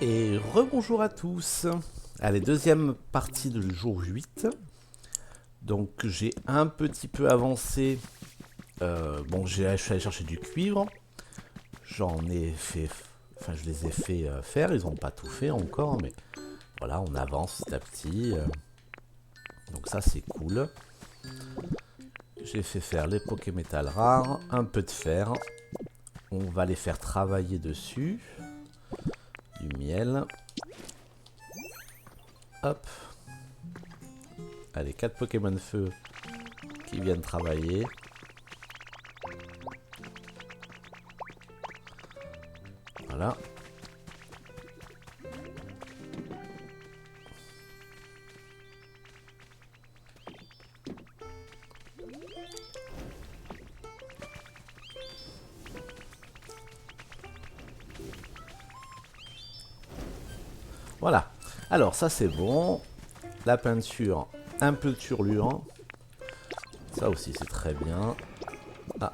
Et rebonjour à tous. Allez, deuxième partie du jour 8. Donc j'ai un petit peu avancé. Je suis allé chercher du cuivre. J'en ai fait. Enfin, je les ai fait faire. Ils n'ont pas tout fait encore, mais voilà, on avance petit à petit. Donc ça, c'est cool. J'ai fait faire les Pokémétal rares, un peu de fer. On va les faire travailler dessus. Du miel. Hop. Allez, 4 Pokémon feu qui viennent travailler. Voilà. Voilà. Alors ça c'est bon. La peinture, un peu de turlure. Ça aussi c'est très bien. Ah.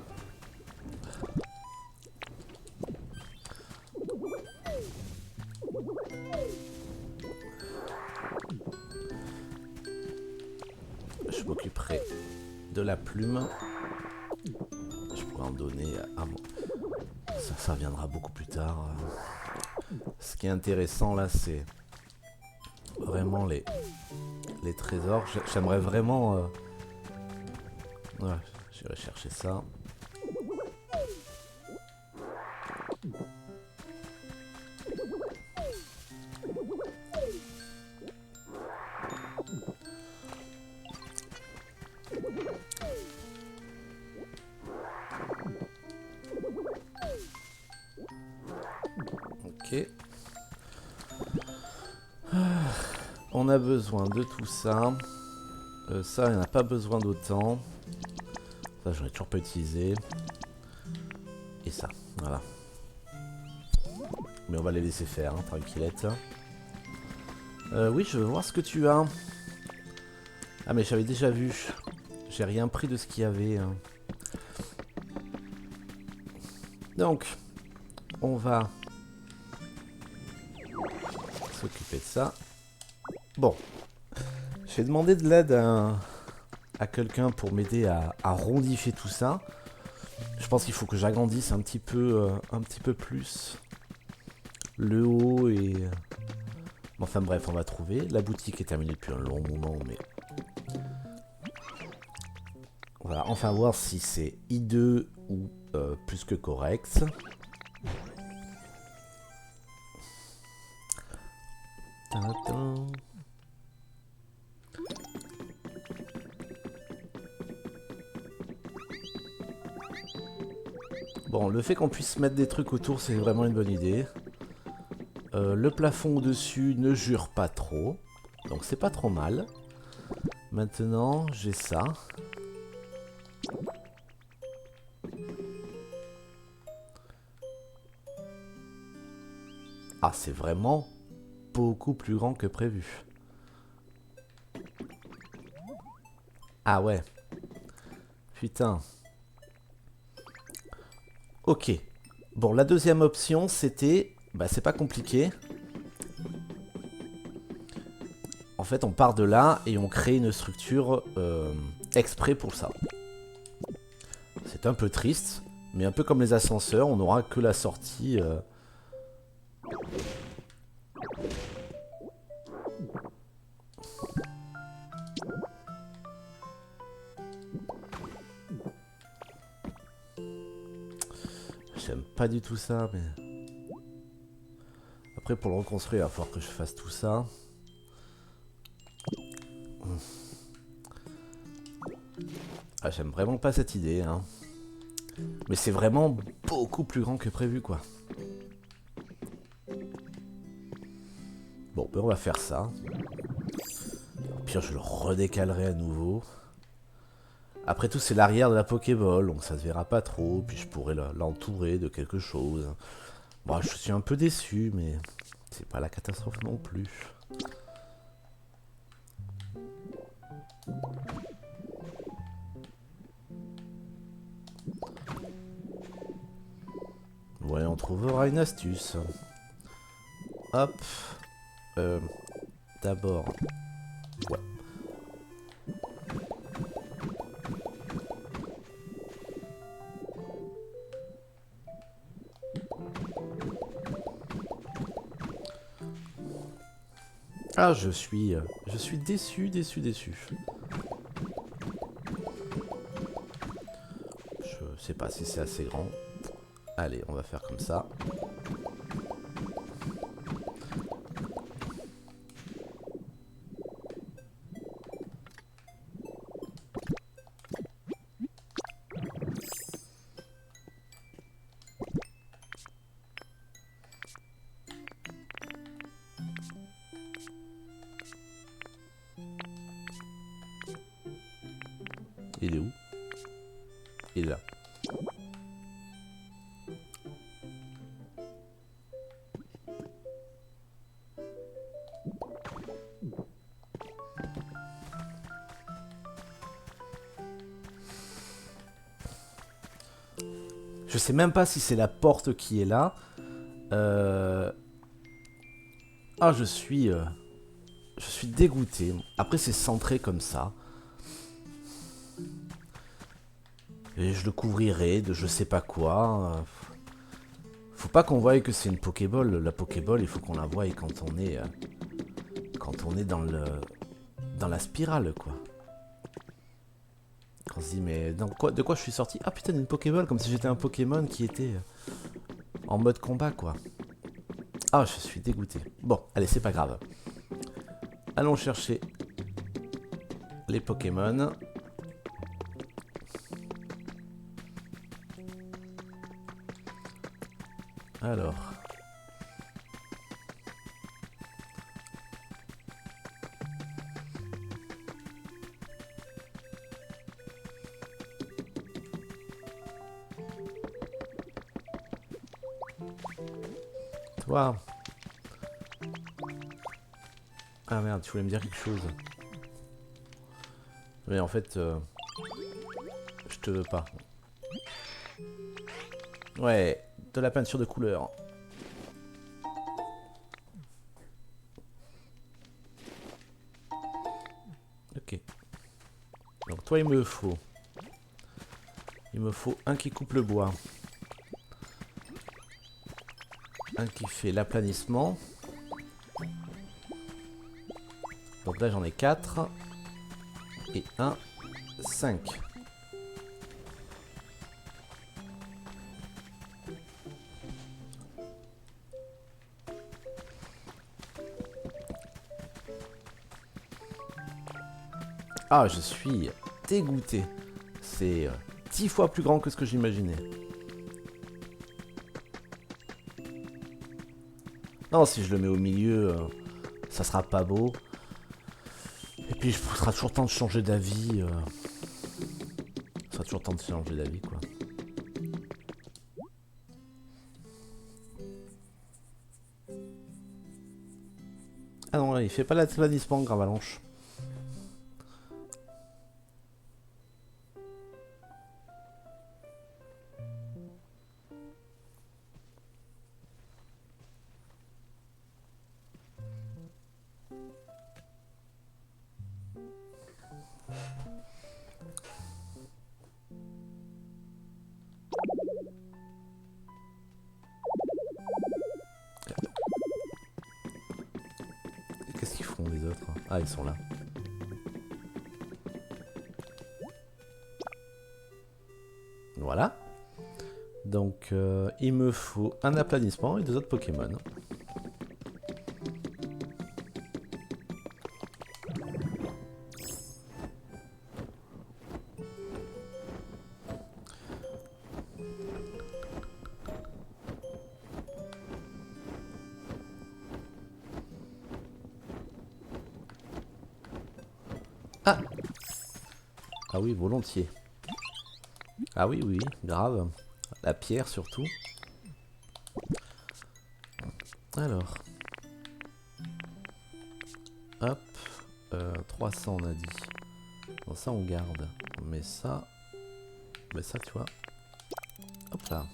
Je m'occuperai de la plume. Je pourrais en donner à moi. Ça viendra beaucoup plus tard. Ce qui est intéressant là, c'est vraiment les trésors. J'aimerais vraiment... Ouais, j'irai chercher ça. Ok. On a besoin de tout ça. Ça, il n'y en a pas besoin d'autant. Ça, j'en ai toujours pas utilisé. Et ça, voilà. Mais on va les laisser faire, hein, tranquillette. Oui, je veux voir ce que tu as. Ah, mais j'avais déjà vu. J'ai rien pris de ce qu'il y avait. Hein. Donc, on va s'occuper de ça. Bon. Je vais demander de l'aide à quelqu'un pour m'aider à rondifier tout ça. Je pense qu'il faut que j'agrandisse un petit peu plus le haut et... Enfin bref, on va trouver. La boutique est terminée depuis un long moment, mais... On va enfin voir si c'est hideux ou plus que correct. Tadam. Bon, le fait qu'on puisse mettre des trucs autour, c'est vraiment une bonne idée. Le plafond au-dessus ne jure pas trop. Donc c'est pas trop mal. Maintenant, j'ai ça. Ah, c'est vraiment beaucoup plus grand que prévu. Ah ouais. Putain. Ok. Bon, la deuxième option, c'était... Bah, c'est pas compliqué. En fait, on part de là et on crée une structure exprès pour ça. C'est un peu triste, mais un peu comme les ascenseurs, on n'aura que la sortie... J'aime pas du tout ça, mais... Après, pour le reconstruire, il va falloir que je fasse tout ça. Ah, j'aime vraiment pas cette idée, hein. Mais c'est vraiment beaucoup plus grand que prévu, quoi. Bon, ben on va faire ça. Au pire, je le redécalerai à nouveau. Après tout, c'est l'arrière de la Pokéball, donc ça se verra pas trop. Puis je pourrais l'entourer de quelque chose. Bon, je suis un peu déçu, mais c'est pas la catastrophe non plus. Ouais, on trouvera une astuce. hop. D'abord. Ouais. Ah, je suis déçu. Je sais pas si c'est assez grand. Allez, on va faire comme ça. Il est où? Il est là. Je sais même pas si c'est la porte qui est là. Ah, je suis dégoûté. Après, c'est centré comme ça. Et je le couvrirai de je sais pas quoi. Faut pas qu'on voie que c'est une Pokéball. La Pokéball, il faut qu'on la voie quand on est dans la spirale, quoi. On se dit, mais de quoi je suis sorti? Ah putain, une Pokéball, comme si j'étais un Pokémon qui était en mode combat, quoi. Ah, je suis dégoûté. Bon, allez, c'est pas grave. Allons chercher les Pokémon. Alors. Toi. Ah merde, tu voulais me dire quelque chose. Mais en fait, je te veux pas. Ouais, de la peinture de couleur. Ok. Donc toi, il me faut un qui coupe le bois. Un qui fait l'aplanissement. Donc là, j'en ai 4. Et 1, 5. Ah, je suis dégoûté. C'est 10 fois plus grand que ce que j'imaginais. Non, si je le mets au milieu, ça sera pas beau. Et puis, il sera toujours temps de changer d'avis. Il sera toujours temps de changer d'avis, quoi. Ah non, il fait pas l'aplanissement, Gravalanche. Qu'est-ce qu'ils font les autres? Ah, ils sont là. Voilà. Donc, il me faut un aplanissement et 2 autres Pokémon. Ah! Ah oui, volontiers. Ah oui, oui, grave. La pierre surtout. Alors. Hop. 300 on a dit. Bon, ça on garde. Mais ça... Mais ça tu vois. Hop là.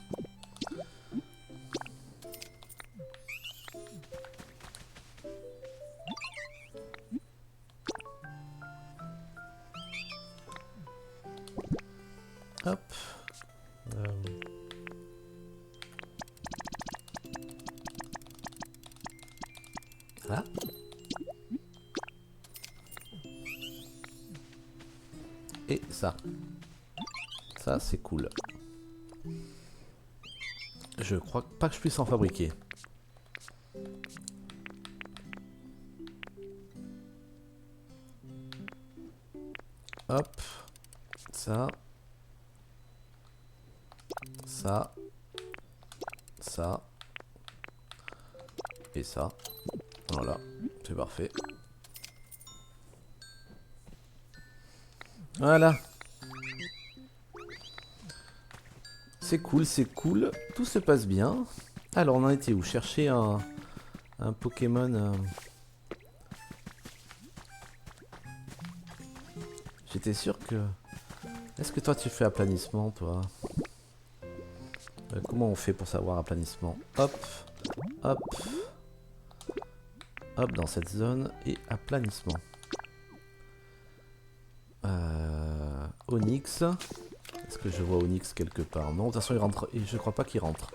Ça. Et ça. Ça, c'est cool. Je crois pas que je puisse en fabriquer. Hop. Ça. Ça. Ça. Et ça. Voilà. C'est parfait. Voilà. C'est cool, c'est cool. Tout se passe bien. Alors, on en était où? Chercher un Pokémon. J'étais sûr que... Est-ce que toi, tu fais aplanissement, toi? Comment on fait pour savoir aplanissement? Hop. Hop. Hop, dans cette zone. Et aplanissement. Onyx. Est-ce que je vois Onyx quelque part? Non, de toute façon, il rentre. Et je crois pas qu'il rentre.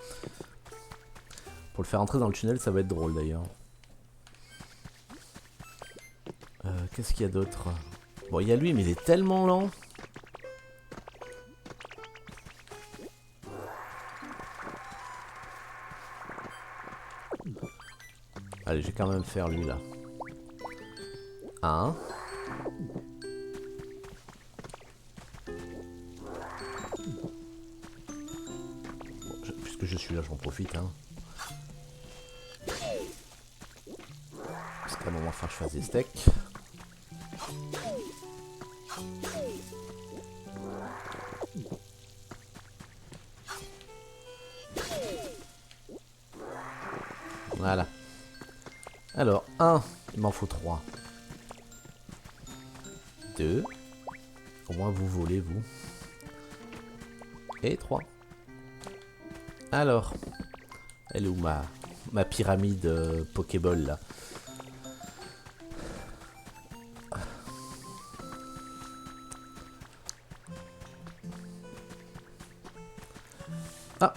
Pour le faire entrer dans le tunnel, ça va être drôle d'ailleurs. Qu'est-ce qu'il y a d'autre? Bon, il y a lui, mais il est tellement lent. Allez, je vais quand même faire lui là. Un. Bon, puisque je suis là, j'en profite. Hein. Parce qu'à un moment, enfin, je fasse des steaks. Voilà. Alors, 1, il m'en faut 3. 2. Au moins vous volez, vous. Et 3. Alors, elle est où ma pyramide Pokéball là? Ah,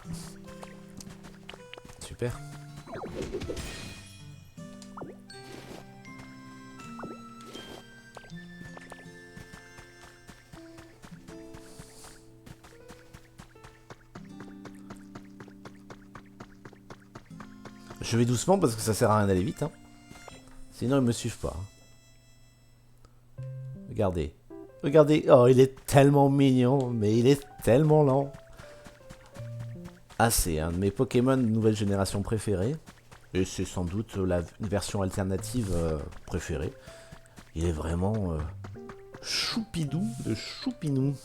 super. Je vais doucement parce que ça sert à rien d'aller vite. Hein. Sinon, ils me suivent pas. Regardez. Regardez. Oh, il est tellement mignon, mais il est tellement lent. Ah, c'est un de mes Pokémon de nouvelle génération préférés. Et c'est sans doute la version alternative préférée. Il est vraiment choupidou de choupinou.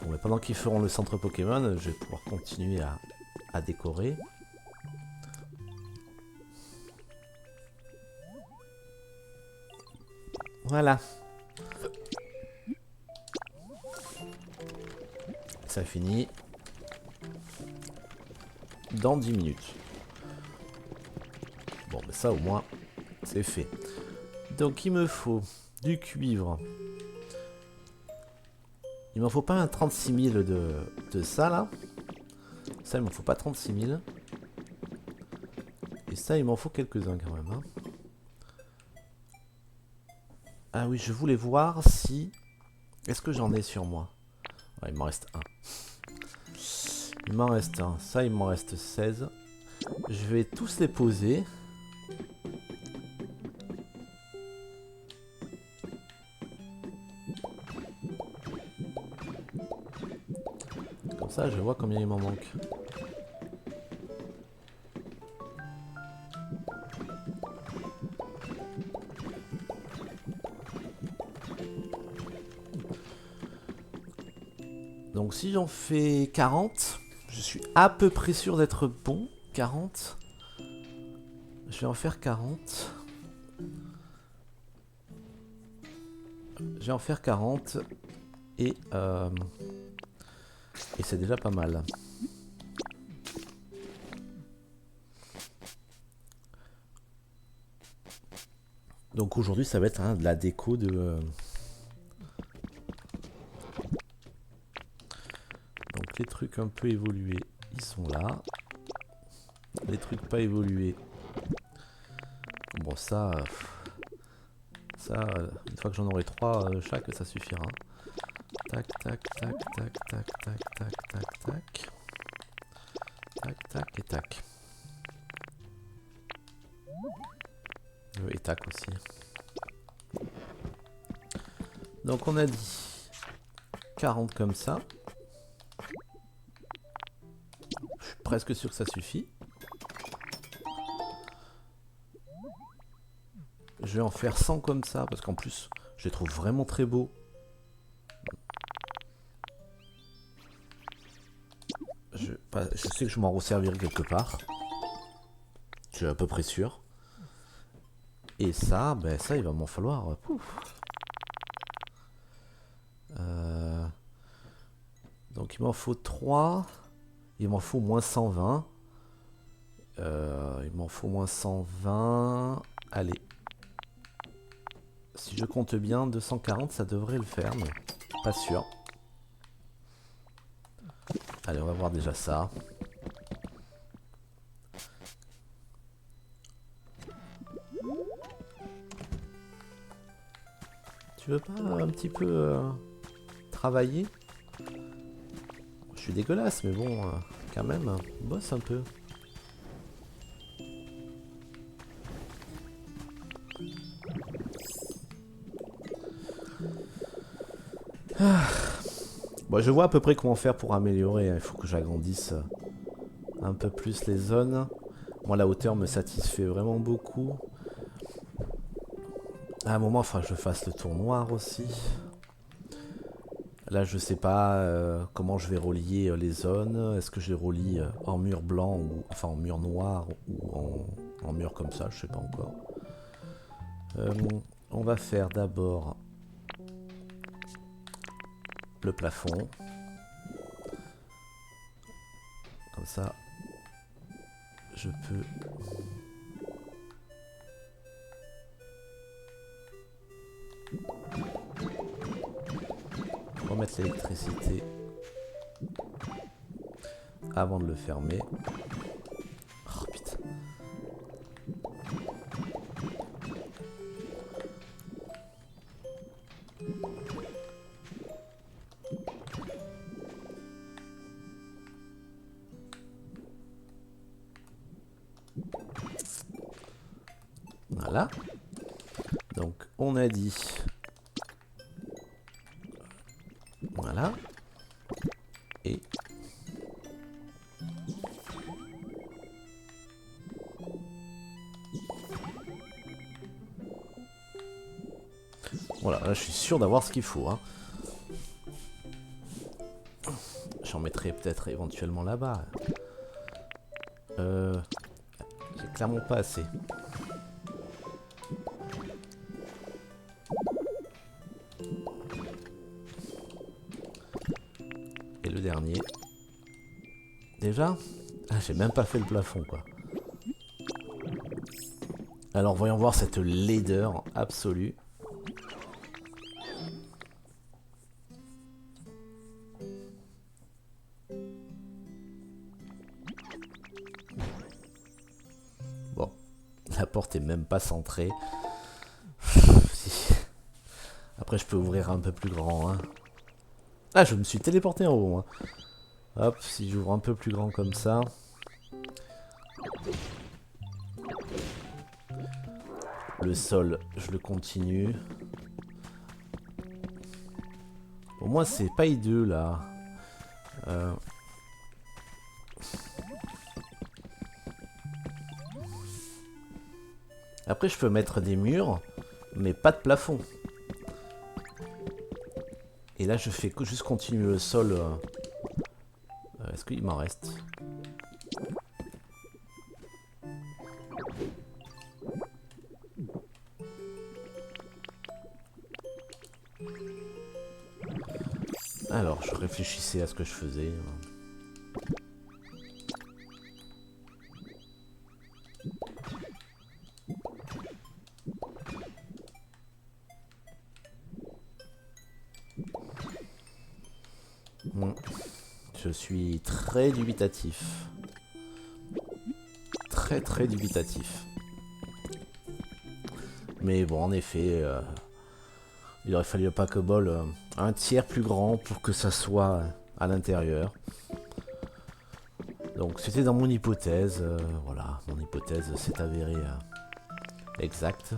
Bon, mais pendant qu'ils feront le centre Pokémon, je vais pouvoir continuer à décorer. Voilà. Ça finit dans 10 minutes. Bon, mais ça au moins, c'est fait. Donc il me faut du cuivre. Il m'en faut pas un 36 000 de ça là. Ça, il m'en faut pas 36 000. Et ça, il m'en faut quelques-uns quand même. Hein. Ah oui, je voulais voir si... Est-ce que j'en ai sur moi? Ouais, il m'en reste un. Il m'en reste un. Ça, il m'en reste 16. Je vais tous les poser. Comme ça, je vois combien il m'en manque. Donc si j'en fais 40, je suis à peu près sûr d'être bon. 40. Je vais en faire 40. Je vais en faire 40. Et c'est déjà pas mal. Donc aujourd'hui ça va être de la déco de... Donc Donc les trucs un peu évolués, ils sont là. Les trucs pas évolués. Bon ça... une fois que j'en aurai 3 chaque, ça suffira. Tac, tac, tac, tac, tac, tac, tac, tac, tac. Tac, tac et tac. Et tac aussi. Donc on a dit 40 comme ça. Je suis presque sûr que ça suffit. Je vais en faire 100 comme ça parce qu'en plus je les trouve vraiment très beaux. Je sais que je m'en resservirai quelque part. Je suis à peu près sûr. Et ça, ben ça il va m'en falloir. Donc il m'en faut 3. Il m'en faut moins 120. Il m'en faut moins 120. Allez. Si je compte bien, 240 ça devrait le faire, mais pas sûr. Allez, on va voir déjà ça. Tu veux pas un petit peu travailler? Je suis dégueulasse, mais bon, quand même, bosse un peu. Bon, je vois à peu près comment faire pour améliorer. Il faut que j'agrandisse un peu plus les zones. Moi, la hauteur me satisfait vraiment beaucoup. À un moment, il faudra que je fasse le tour noir aussi. Là, je sais pas comment je vais relier les zones. Est-ce que je les relie en mur blanc, ou enfin en mur noir, ou en mur comme ça, je sais pas encore. On va faire d'abord le plafond. Comme ça, je peux... remettre l'électricité avant de le fermer. Oh putain. Voilà. Donc on a dit... Voilà. Et... voilà, là je suis sûr d'avoir ce qu'il faut. Hein. J'en mettrai peut-être éventuellement là-bas. J'ai clairement pas assez. Et le dernier. Déjà? Ah, j'ai même pas fait le plafond, quoi. Alors, voyons voir cette laideur absolue. Bon. La porte est même pas centrée. Après, je peux ouvrir un peu plus grand, hein. Ah, je me suis téléporté en haut, hein. Hop, si j'ouvre un peu plus grand comme ça. Le sol, je le continue. Au moins, c'est pas hideux, là. Après, je peux mettre des murs, mais pas de plafond. Et là, je fais juste continuer le sol. Est-ce qu'il m'en reste? Alors, je réfléchissais à ce que je faisais. Je suis très dubitatif. Très dubitatif. Mais bon, en effet, il aurait fallu un Pokéball un tiers plus grand pour que ça soit à l'intérieur. Donc c'était dans mon hypothèse. Voilà, mon hypothèse s'est avérée exacte.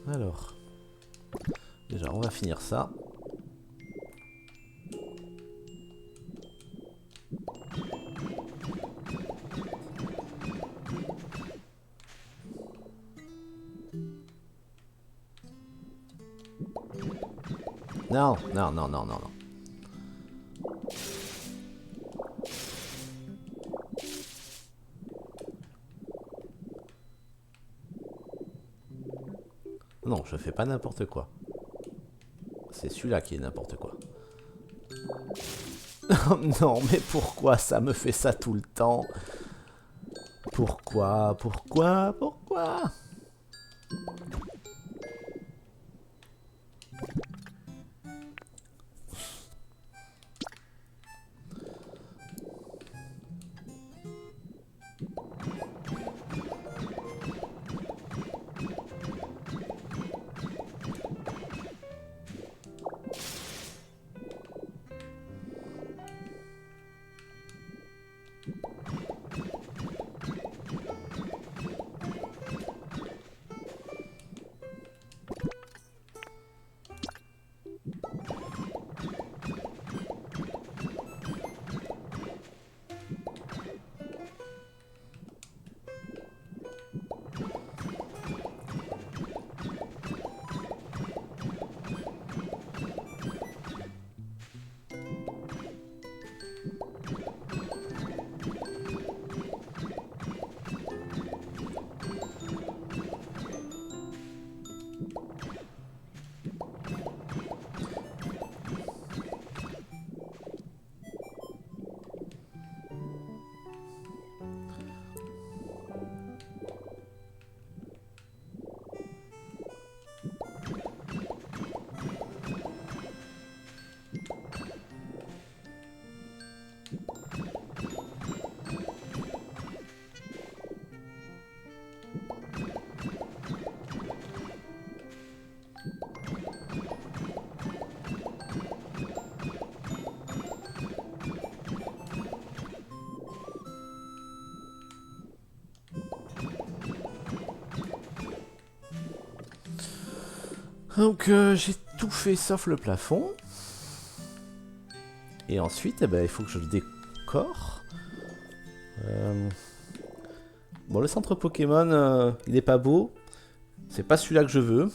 Alors, déjà, on va finir ça. Non, non, non, non, non, non. Non, je fais pas n'importe quoi. C'est celui-là qui est n'importe quoi. Non, mais pourquoi ça me fait ça tout le temps? Pourquoi? Donc j'ai tout fait sauf le plafond. Et ensuite, il faut que je le décore. Bon, le centre Pokémon, il est pas beau. C'est pas celui-là que je veux.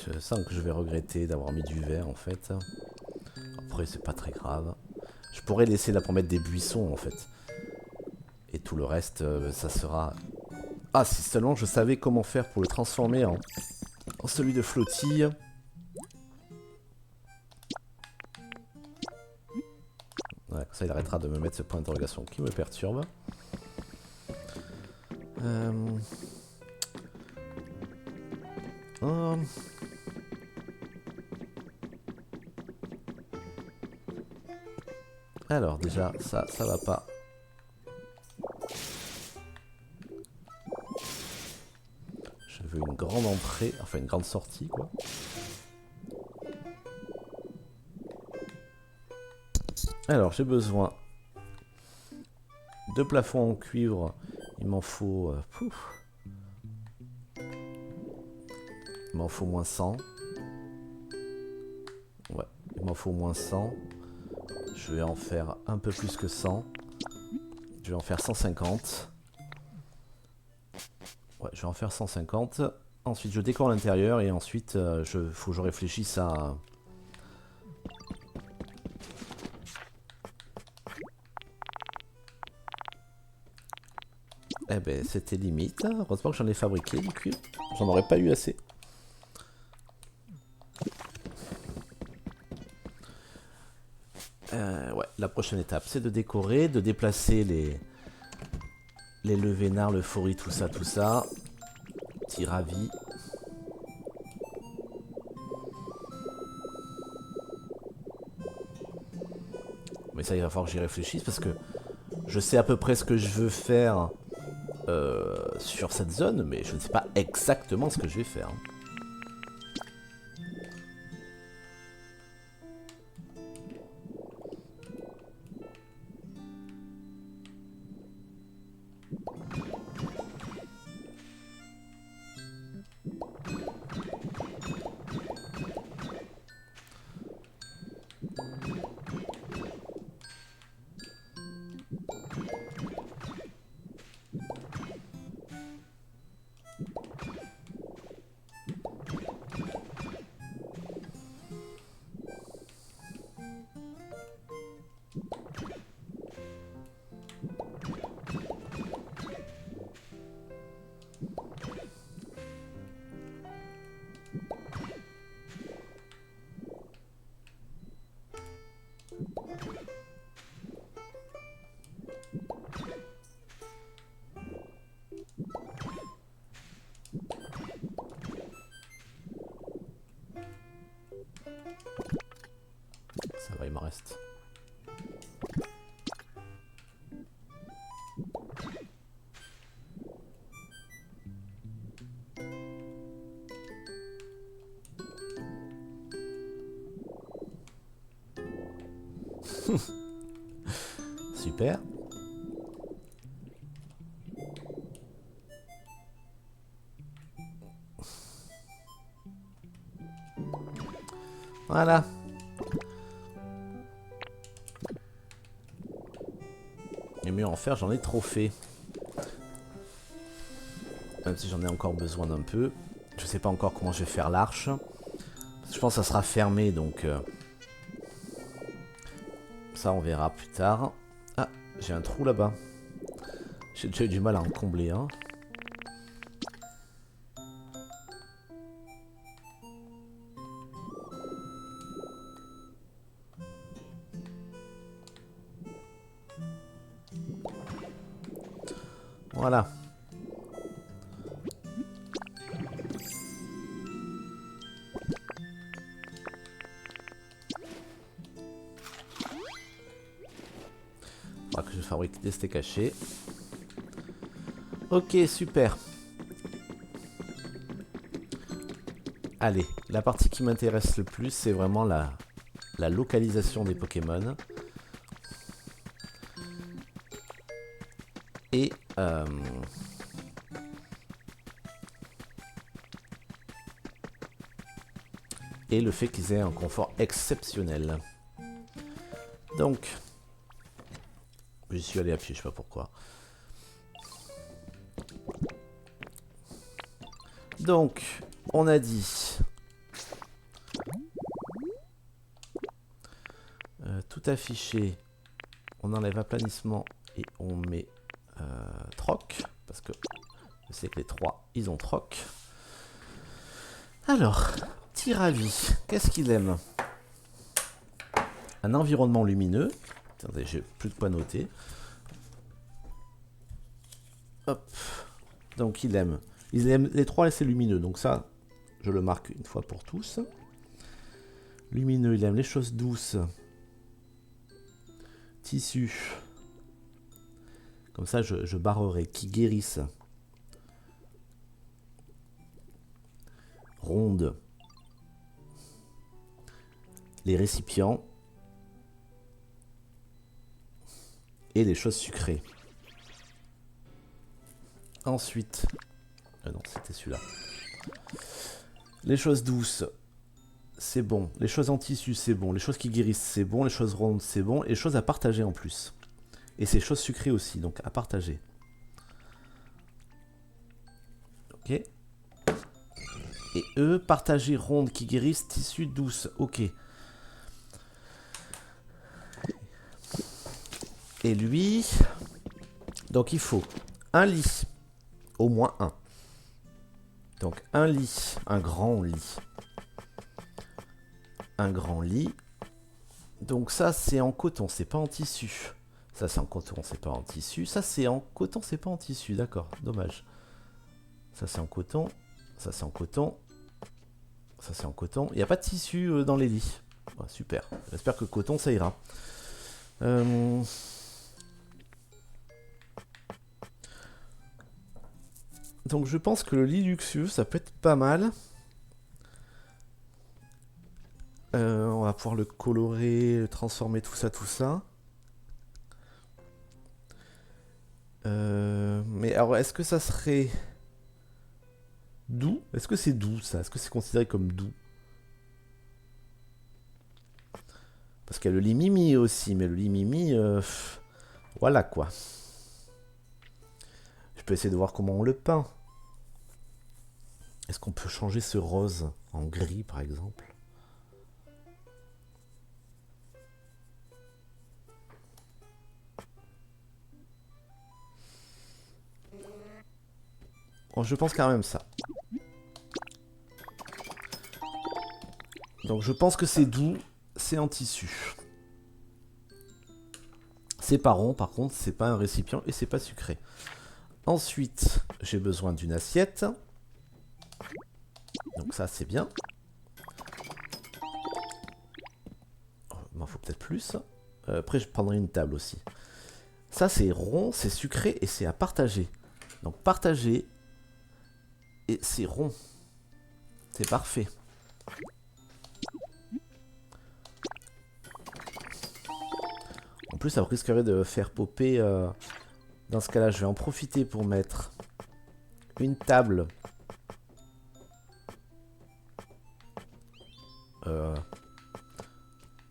Je sens que je vais regretter d'avoir mis du vert en fait. Après, c'est pas très grave. Je pourrais laisser là pour mettre des buissons en fait. Et tout le reste, ça sera... Ah, si seulement je savais comment faire pour le transformer en celui de flottille. Ouais, comme ça, il arrêtera de me mettre ce point d'interrogation qui me perturbe. Alors, déjà, ça va pas. Je veux une grande entrée, enfin une grande sortie, quoi. Alors, j'ai besoin de plafonds en cuivre. Il m'en faut... il m'en faut moins 100. Ouais, il m'en faut moins 100. Je vais en faire un peu plus que 100. Je vais en faire 150. Ouais, je vais en faire 150. Ensuite, je décore l'intérieur et ensuite, faut que je réfléchisse à... Eh ben, c'était limite. Heureusement que j'en ai fabriqué du cuivre. J'en aurais pas eu assez. Ouais, la prochaine étape, c'est de décorer, de déplacer Les levénards, l'euphorie, tout ça, tout ça. Petit ravi. Mais ça, il va falloir que j'y réfléchisse parce que je sais à peu près ce que je veux faire sur cette zone, mais je ne sais pas exactement ce que je vais faire. Ça va, il m'en reste. Super. Voilà. Les murs en fer, j'en ai trop fait. Même si j'en ai encore besoin d'un peu. Je sais pas encore comment je vais faire l'arche. Je pense que ça sera fermé, donc... ça, on verra plus tard. Ah, j'ai un trou là-bas. J'ai déjà eu du mal à en combler, hein. Voilà. Faudra que je fabrique des steaks hachés. Ok, super. Allez, la partie qui m'intéresse le plus, c'est vraiment la localisation des Pokémon. Et le fait qu'ils aient un confort exceptionnel. Donc, j'y suis allé à pied, je sais pas pourquoi. Donc, on a dit tout affiché. On enlève aplanissement et on met troc, parce que je sais que les trois, ils ont troc. Alors, Tiravi, qu'est-ce qu'il aime? Un environnement lumineux. Attendez, j'ai plus de quoi noter. Hop. Donc il aime les trois, c'est lumineux. Donc ça, je le marque une fois pour tous. Lumineux, il aime les choses douces. Tissu. Comme ça, je barrerai. Qui guérissent. Ronde. Les récipients. Et les choses sucrées. Ensuite... non, c'était celui-là. Les choses douces, c'est bon. Les choses en tissu, c'est bon. Les choses qui guérissent, c'est bon. Les choses rondes, c'est bon. Et les choses à partager en plus. Et ces choses sucrées aussi, donc à partager. Ok. Et eux, partager rondes qui guérissent, tissu douce. Ok. Et lui... Donc il faut un lit. Au moins un. Donc un lit. Un grand lit. Un grand lit. Donc ça c'est en coton, c'est pas en tissu. Ça c'est en coton, c'est pas en tissu. Ça c'est en coton, c'est pas en tissu, d'accord, dommage. Ça c'est en coton, ça c'est en coton, ça c'est en coton. Il n'y a pas de tissu dans les lits. Ouais, super, j'espère que coton ça ira. Donc je pense que le lit luxueux ça peut être pas mal. On va pouvoir le colorer, transformer tout ça, tout ça. Mais alors, est-ce que ça serait doux? Est-ce que c'est doux, ça? Est-ce que c'est considéré comme doux? Parce qu'il y a le lit Mimi aussi, mais le lit Mimi, voilà quoi. Je peux essayer de voir comment on le peint. Est-ce qu'on peut changer ce rose en gris, par exemple? Oh, je pense quand même ça. Donc je pense que c'est doux, c'est en tissu. C'est pas rond, par contre, c'est pas un récipient et c'est pas sucré. Ensuite, j'ai besoin d'une assiette. Donc ça, c'est bien. Il m'en faut peut-être plus. Après, je prendrai une table aussi. Ça, c'est rond, c'est sucré et c'est à partager. Donc partager et c'est rond. C'est parfait. En plus, ça risquerait de faire popper. Dans ce cas-là, je vais en profiter pour mettre une table.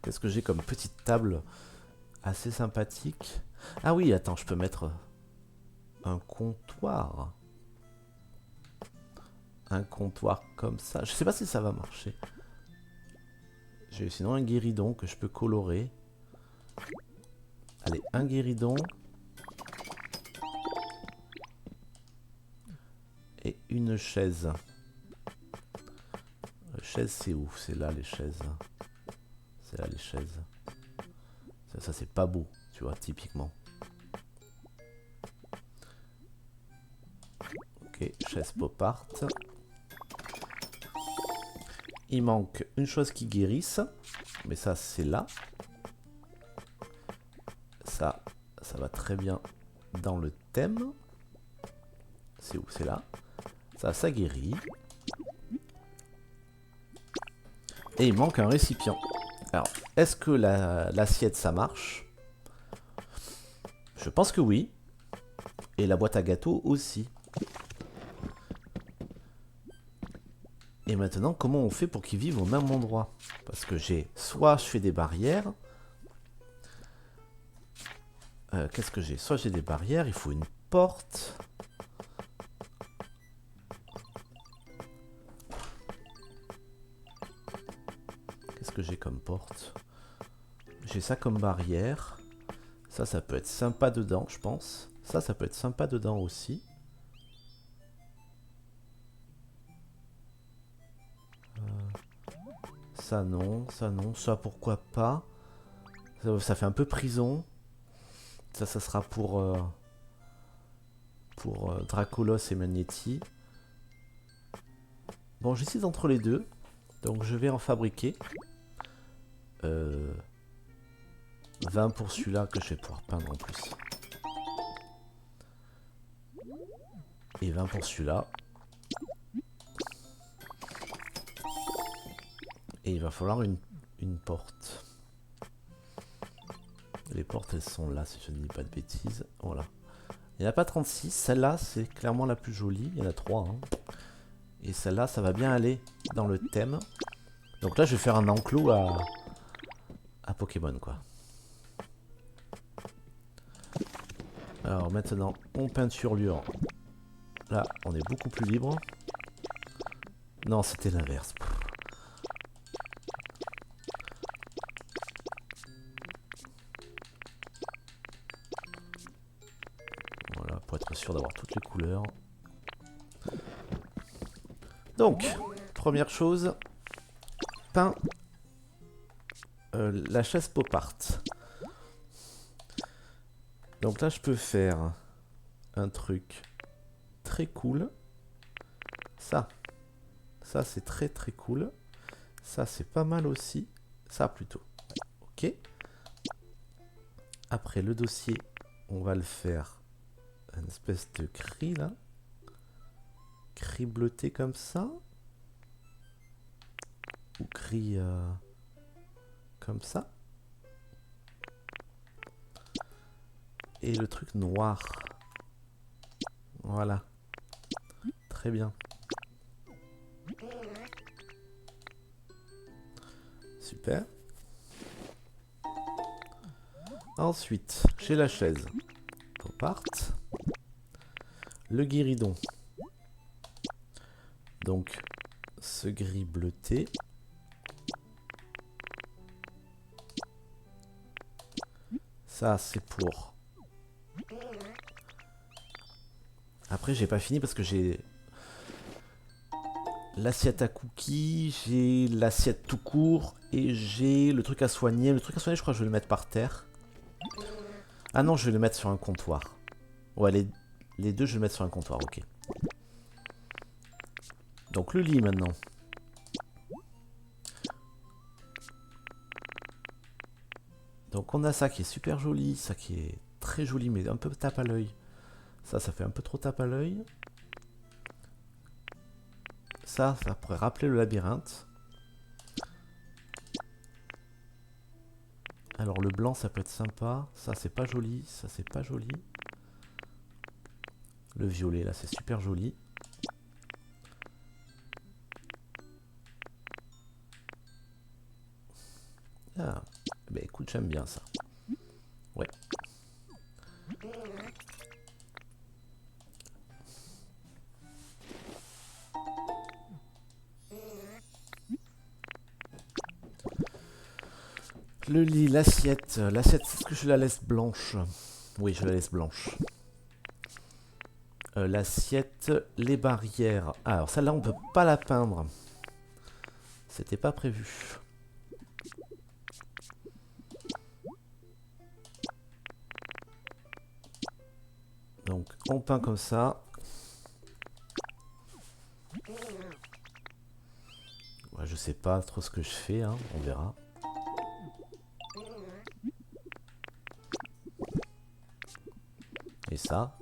Qu'est-ce que j'ai comme petite table assez sympathique? Ah oui, attends, je peux mettre un comptoir. Un comptoir comme ça. Je sais pas si ça va marcher. J'ai sinon un guéridon que je peux colorer. Allez, un guéridon. Et une chaise. Chaise, c'est où? C'est là les chaises. C'est là les chaises. Ça c'est pas beau, tu vois, typiquement. Ok, chaise pop art. Il manque une chose qui guérisse. Mais ça, c'est là. Ça va très bien dans le thème. C'est où? C'est là. Ça guérit. Et il manque un récipient. Alors, est-ce que l'assiette, ça marche? Je pense que oui. Et la boîte à gâteaux aussi. Et maintenant, comment on fait pour qu'ils vivent au même endroit? Parce que soit je fais des barrières. Qu'est-ce que j'ai? Soit j'ai des barrières, il faut une porte. Qu'est-ce que j'ai comme porte? J'ai ça comme barrière. Ça peut être sympa dedans, je pense. Ça peut être sympa dedans aussi. Ça non, ça pourquoi pas. Ça fait un peu prison. Ça sera pour Dracolos et Magnetti. Bon, j'hésite entre les deux. Donc je vais en fabriquer. 20 pour celui-là que je vais pouvoir peindre en plus. Et 20 pour celui-là. Et il va falloir une porte. Les portes, elles sont là, si je ne dis pas de bêtises. Voilà. Il n'y en a pas 36. Celle-là, c'est clairement la plus jolie. Il y en a 3. Hein. Et celle-là, ça va bien aller dans le thème. Donc là, je vais faire un enclos à Pokémon, quoi. Alors maintenant, on peinturlure. Là, on est beaucoup plus libre. Non, c'était l'inverse. Voilà, pour être sûr d'avoir toutes les couleurs. Donc, première chose, peint la chaise pop art. Donc là, je peux faire un truc très cool. Ça c'est très très cool. Ça, c'est pas mal aussi. Ça, plutôt. Ok. Après, le dossier, on va le faire une espèce de cri, là. Cri bleuté comme ça. Ou cri comme ça. Et le truc noir. Voilà. Très bien. Super. Ensuite, j'ai la chaise. Pop art. Le guéridon. Donc, ce gris bleuté. Ça, c'est pour... Après, j'ai pas fini parce que j'ai l'assiette à cookies, j'ai l'assiette tout court et j'ai le truc à soigner. Le truc à soigner, je crois que je vais le mettre par terre. Ah non, je vais le mettre sur un comptoir. Ouais, les deux, je vais le mettre sur un comptoir, ok. Donc le lit maintenant. Donc on a ça qui est super joli, ça qui est très joli mais un peu tape à l'œil. Ça fait un peu trop tape à l'œil. Ça pourrait rappeler le labyrinthe. Alors le blanc ça peut être sympa. Ça c'est pas joli, ça c'est pas joli. Le violet là c'est super joli. Ah, bah écoute j'aime bien ça. Ouais. Le lit, l'assiette. L'assiette, est-ce que je la laisse blanche? Oui, je la laisse blanche. L'assiette, les barrières. Ah, alors celle-là, on peut pas la peindre. C'était pas prévu. Donc, on peint comme ça. Ouais, je sais pas trop ce que je fais, hein, on verra. Et ça.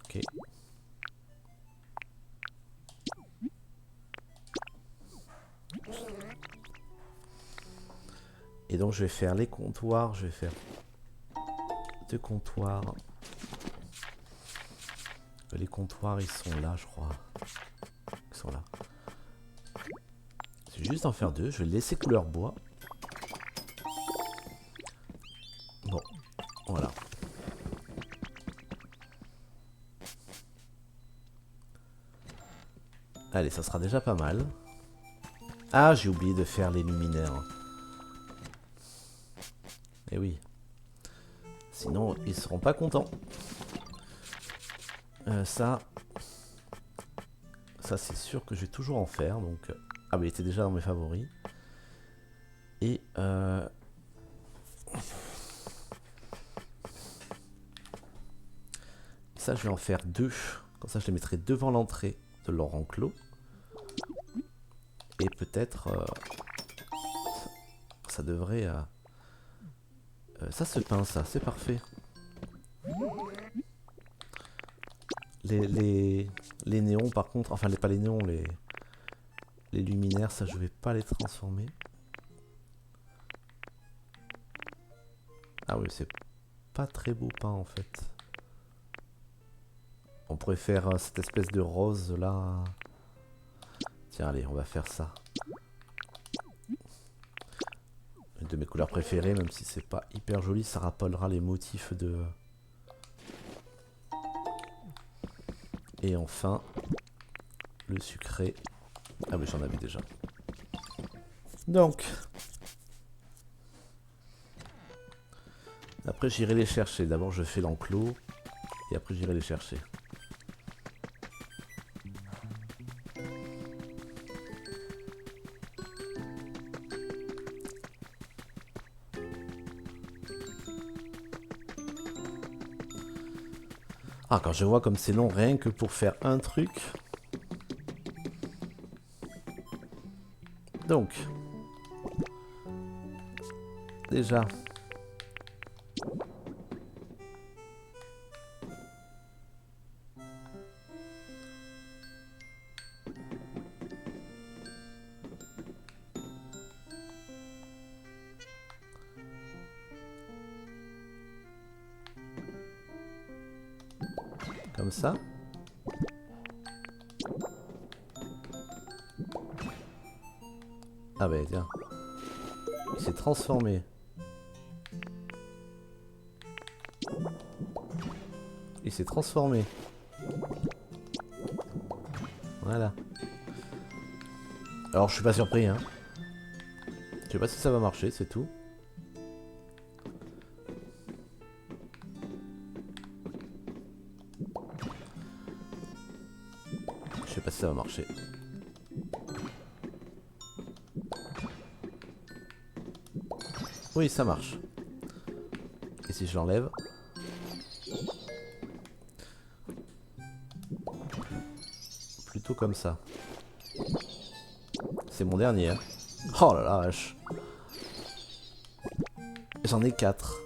Ok. Et donc je vais faire les comptoirs, je vais faire deux comptoirs. Les comptoirs ils sont là je crois. Ils sont là. C'est juste d'en faire deux, je vais laisser couleur bois. Bon, voilà. Allez, ça sera déjà pas mal. Ah, j'ai oublié de faire les luminaires. Eh oui. Sinon, ils seront pas contents. Ça c'est sûr que je vais toujours en faire. Donc, ah, mais il était déjà dans mes favoris. Et ça, je vais en faire deux. Comme ça, je les mettrai devant l'entrée de leur enclos. Et peut-être ça devrait... ça se peint, ça, c'est parfait. Les néons, par contre, enfin, pas les néons, les luminaires, ça, je vais pas les transformer. Ah oui, c'est pas très beau peint, en fait. On pourrait faire cette espèce de rose, là. Tiens, allez, on va faire ça. Une de mes couleurs préférées, même si c'est pas hyper joli, ça rappellera les motifs de... Et enfin, le sucré. Ah oui, j'en avais déjà. Donc, Après j'irai les chercher. D'abord je fais l'enclos. Et après j'irai les chercher. Ah, quand je vois comme c'est long rien que pour faire un truc. Donc. Déjà. Comme ça. Ah bah tiens. Il s'est transformé. Il s'est transformé. Voilà. Alors je suis pas surpris hein. Je sais pas si ça va marcher, c'est tout. Je sais pas si ça va marcher. Oui, ça marche. Et si je l'enlève? Plutôt comme ça. C'est mon dernier. Hein. Oh là là, vache. J'en ai 4.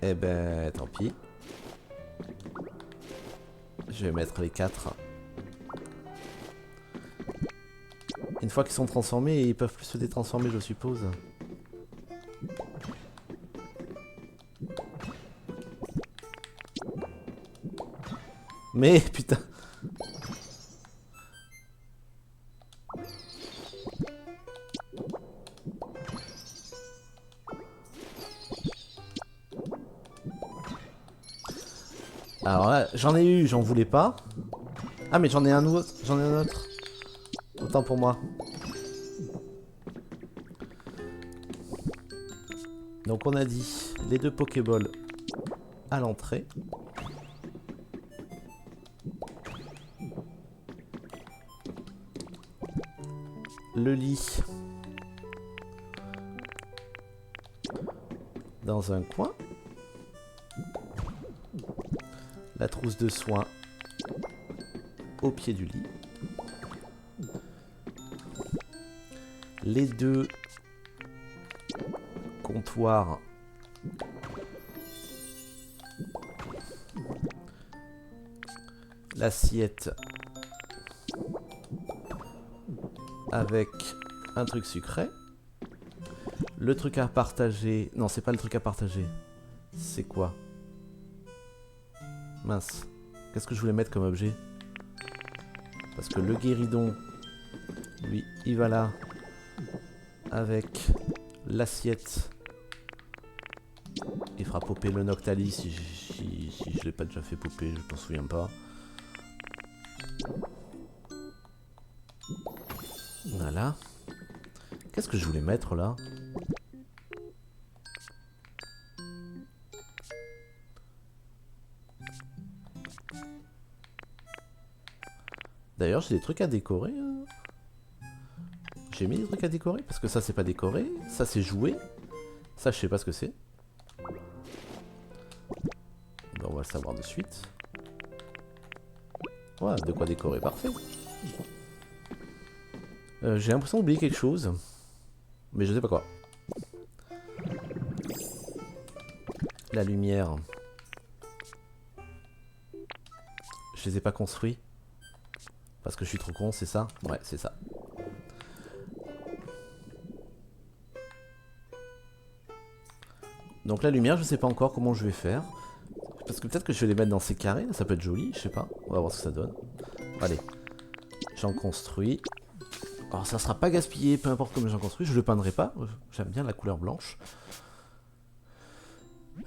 Eh ben, tant pis. Je vais mettre les 4. Une fois qu'ils sont transformés, ils peuvent plus se détransformer, je suppose. Mais putain. Alors là, j'en ai eu, j'en voulais pas. Ah mais j'en ai un autre, j'en ai un autre. Autant pour moi. Donc on a dit les 2 Pokéballs à l'entrée. Le lit dans un coin. La trousse de soins au pied du lit. Les 2 comptoirs l'assiette avec un truc sucré. Le truc à partager. Non, c'est pas le truc à partager. C'est quoi? Mince. Qu'est-ce que je voulais mettre comme objet? Parce que le guéridon, lui, il va là. Avec l'assiette. Il fera popper le Noctali si je l'ai pas déjà fait popper, je m'en souviens pas. Voilà. Qu'est-ce que je voulais mettre là? D'ailleurs, j'ai des trucs à décorer. Hein. J'ai mis des trucs à décorer parce que ça, c'est pas décoré. Ça, c'est joué. Ça, je sais pas ce que c'est. Ben, on va le savoir de suite. Voilà, de quoi décorer, parfait. J'ai l'impression d'oublier quelque chose. Mais je sais pas quoi. La lumière. Je les ai pas construits. Parce que je suis trop con, c'est ça? Ouais, c'est ça. Donc la lumière, je sais pas encore comment je vais faire. Parce que peut-être que je vais les mettre dans ces carrés, ça peut être joli, je sais pas. On va voir ce que ça donne. Allez, j'en construis. Alors ça sera pas gaspillé, peu importe comment j'en construis, je le peindrai pas. J'aime bien la couleur blanche.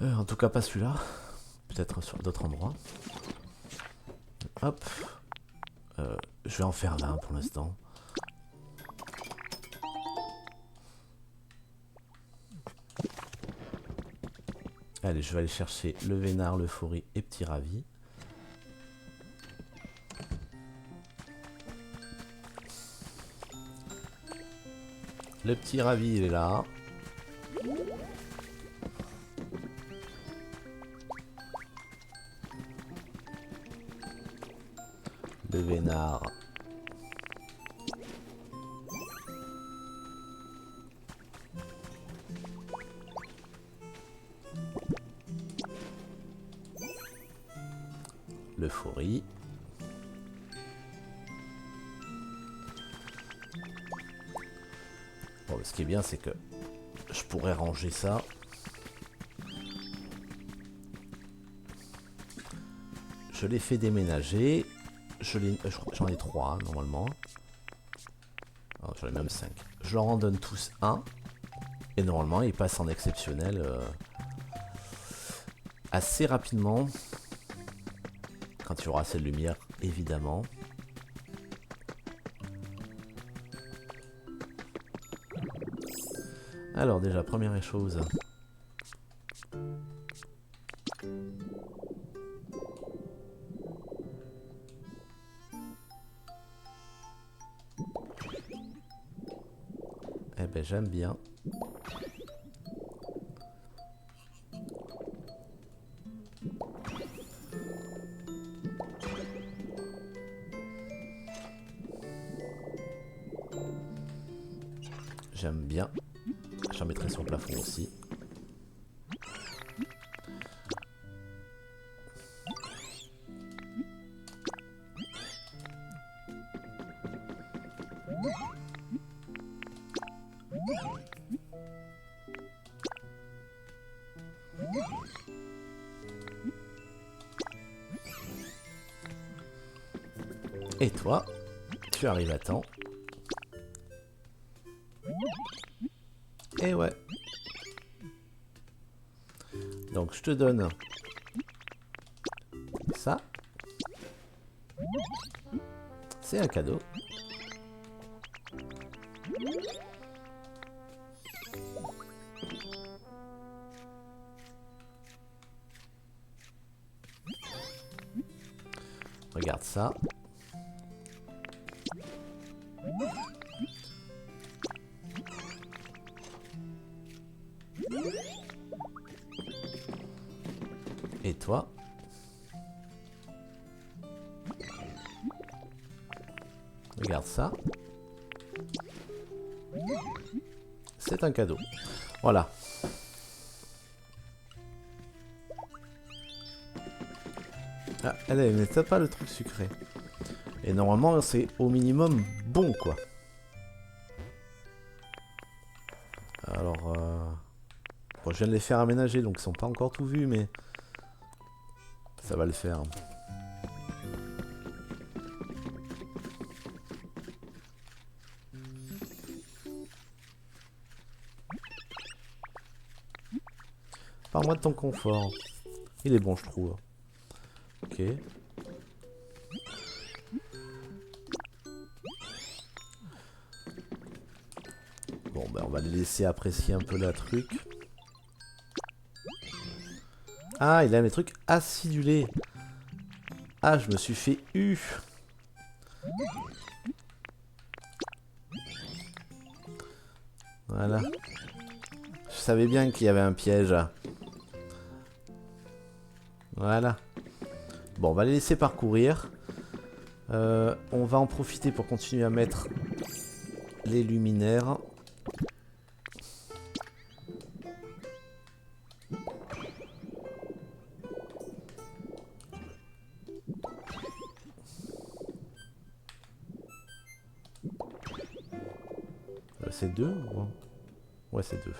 En tout cas pas celui-là. Peut-être sur d'autres endroits. Hop. Je vais en faire là pour l'instant. Allez, je vais aller chercher le Vénard, l'Euphorie et Petit Ravi. Le Petit Ravi, il est là. Le Vénard. L'Euphorie. Bon, ce qui est bien, c'est que je pourrais ranger ça. Je les fais déménager. J'en ai 3 hein, normalement. Oh, j'en ai même 5. Je leur en donne tous un. Et normalement, ils passent en exceptionnel assez rapidement. Quand il y aura assez de lumière, évidemment. Alors déjà, première chose. Eh ben j'aime bien. J'aime bien. J'en mettrai sur le plafond aussi. Et toi, tu arrives à temps. Et ouais. Donc je te donne ça. C'est un cadeau. Regarde ça. Et toi? Regarde ça. C'est un cadeau. Voilà. Ah, elle ne met pas le truc sucré. Et normalement, c'est au minimum bon, quoi. Alors, bon, je viens de les faire aménager, donc ils sont pas encore tout vus, mais ça va le faire. Parle-moi de ton confort. Il est bon, je trouve. Ok. Bon, ben on va les laisser apprécier un peu la truc. Ah, il aime les trucs acidulés. Ah, je me suis fait U. Voilà. Je savais bien qu'il y avait un piège. Voilà. Bon, on va les laisser parcourir. On va en profiter pour continuer à mettre les luminaires. C'est 2 ou... Ouais, c'est 2.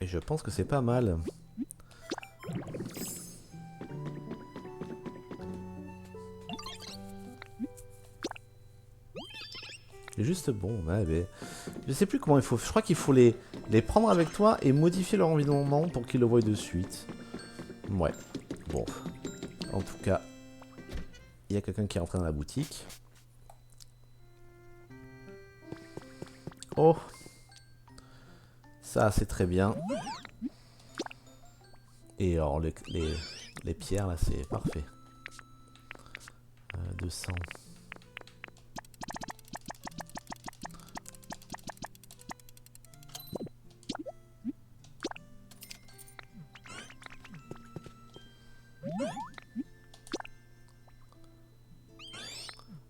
Et je pense que c'est pas mal. est juste bon. Ouais, mais je sais plus comment il faut. Je crois qu'il faut les prendre avec toi et modifier leur environnement pour qu'ils le voient de suite. Ouais. Bon. En tout cas, il y a quelqu'un qui est rentré dans la boutique. Oh. Ça, c'est très bien. Et alors, les pierres, là, c'est parfait. 200.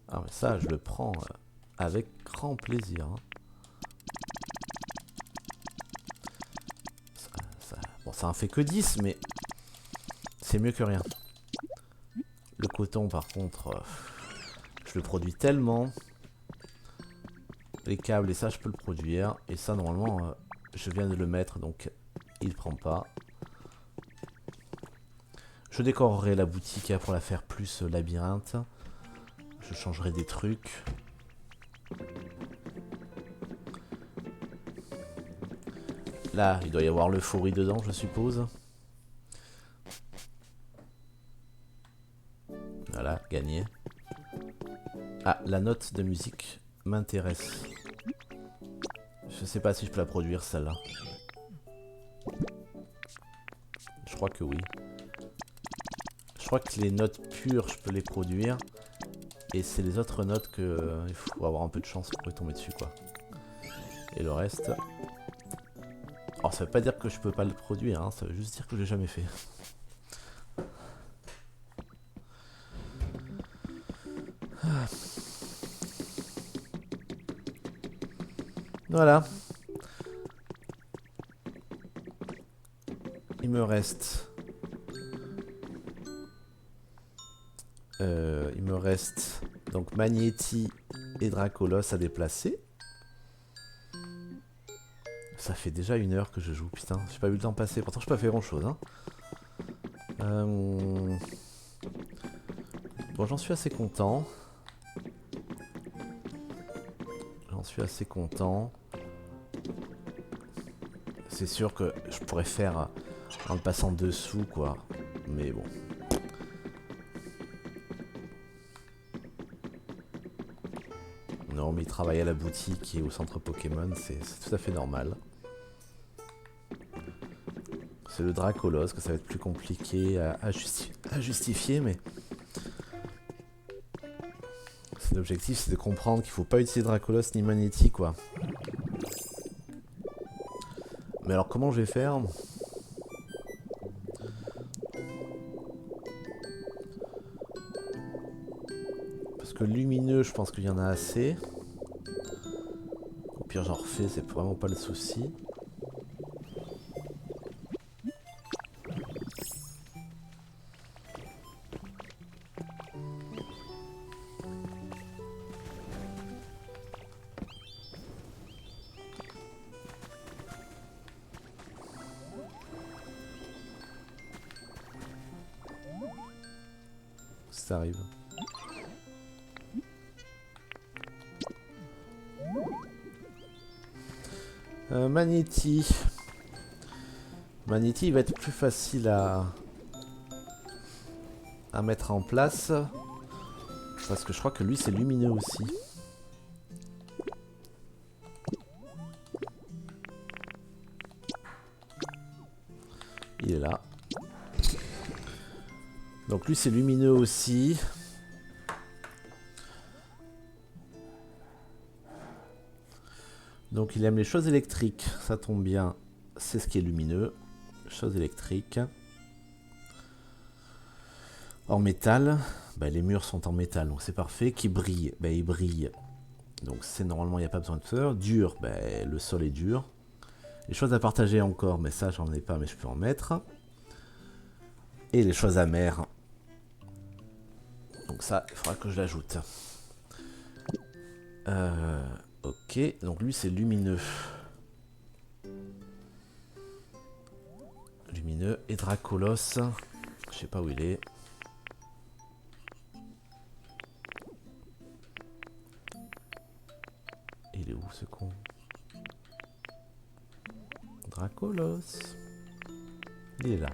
Ah, mais ça, je le prends avec grand plaisir. Hein. Bon, ça en fait que 10, mais c'est mieux que rien. Le coton, par contre, je le produis tellement. Les câbles, et ça, je peux le produire. Et ça, normalement, je viens de le mettre, donc il prend pas. Je décorerai la boutique pour la faire plus labyrinthe. Je changerai des trucs. Là, il doit y avoir l'euphorie dedans, je suppose. Voilà, gagné. Ah, la note de musique m'intéresse. Je sais pas si je peux la produire, celle-là. Je crois que oui. Je crois que les notes pures, je peux les produire. Et c'est les autres notes que il faut avoir un peu de chance pour y tomber dessus, quoi. Et le reste... Alors, ça veut pas dire que je peux pas le produire, hein, ça veut juste dire que je l'ai jamais fait. Voilà. Il me reste... donc Magnéti et Dracolos à déplacer. Ça fait déjà 1 heure que je joue, putain, j'ai pas eu le temps de passer. Pourtant, j'ai pas fait grand chose. Hein. Bon, j'en suis assez content. C'est sûr que je pourrais faire en le passant dessous, quoi. Mais bon. Non, mais il travaille à la boutique et au centre Pokémon, c'est tout à fait normal. C'est le Dracolos que ça va être plus compliqué à justifier, mais... L'objectif, c'est de comprendre qu'il faut pas utiliser Dracolos ni Magnéti, quoi. Mais alors, comment je vais faire ? Parce que lumineux, je pense qu'il y en a assez. Au pire, j'en refais, c'est vraiment pas le souci. Ça arrive. Magnéti. Magnéti, il va être plus facile à mettre en place. Parce que je crois que lui, c'est lumineux aussi. Il est là. Donc lui, c'est lumineux aussi. Donc il aime les choses électriques. Ça tombe bien. C'est ce qui est lumineux. Choses électriques. En métal. Bah, les murs sont en métal, donc c'est parfait. Qui brille. Bah, il brille. Donc c'est normalement, il n'y a pas besoin de faire. Dur. Bah, le sol est dur. Les choses à partager encore. Mais ça, j'en ai pas, mais je peux en mettre. Et les choses amères. Donc ça, il faudra que je l'ajoute. Ok, donc lui c'est lumineux. Lumineux et Dracolos. Je sais pas où il est. Dracolos. Il est là.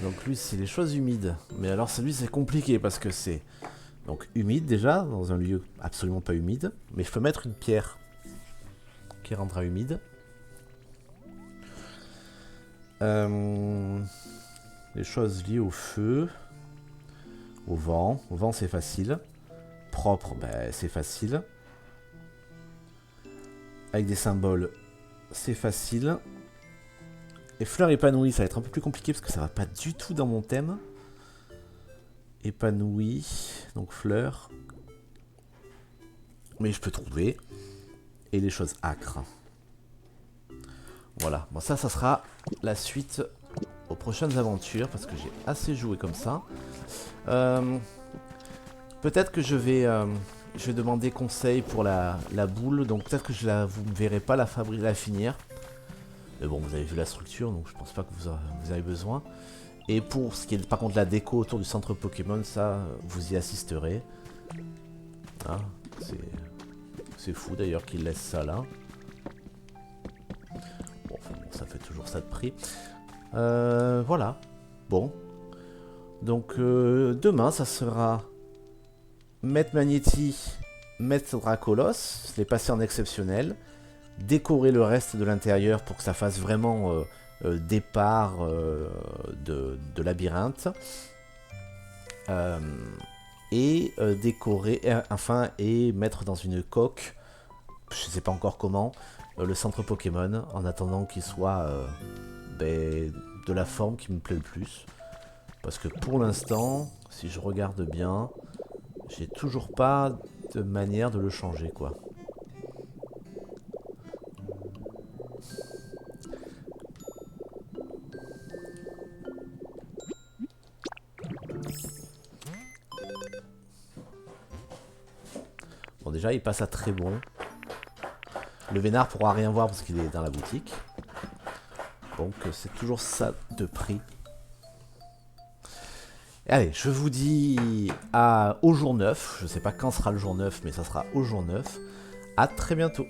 Donc lui, c'est les choses humides. Mais alors, celui, c'est compliqué parce que c'est... Donc humide déjà, dans un lieu absolument pas humide. Mais je peux mettre une pierre qui rendra humide. Les choses liées au feu, au vent. Au vent, c'est facile. Propre, ben, c'est facile. Avec des symboles, c'est facile. Et fleurs épanouies, ça va être un peu plus compliqué parce que ça va pas du tout dans mon thème. Épanoui, donc fleurs. Mais je peux trouver. Et les choses âcres. Voilà, bon ça sera la suite aux prochaines aventures parce que j'ai assez joué comme ça. Peut-être que je vais demander conseil pour la boule, donc peut-être que vous ne verrez pas la finir. Mais bon, vous avez vu la structure, donc je pense pas que vous avez besoin. Et pour ce qui est par contre la déco autour du centre Pokémon, ça, vous y assisterez. Hein, c'est fou d'ailleurs qu'ils laissent ça là. Bon, enfin, bon, ça fait toujours ça de prix. Voilà. Bon. Donc demain, ça sera Maître Magnéti, Maître Dracolos, les passer en exceptionnel, décorer le reste de l'intérieur pour que ça fasse vraiment départ de labyrinthe. Et décorer, enfin, et mettre dans une coque, je sais pas encore comment, le centre Pokémon, en attendant qu'il soit de la forme qui me plaît le plus. Parce que pour l'instant, si je regarde bien, j'ai toujours pas de manière de le changer, quoi. Bon, déjà, il passe à très bon. Le Vénard pourra rien voir parce qu'il est dans la boutique. Donc, c'est toujours ça de prix. Allez, je vous dis au jour 9. Je sais pas quand sera le jour 9, mais ça sera au jour 9. À très bientôt.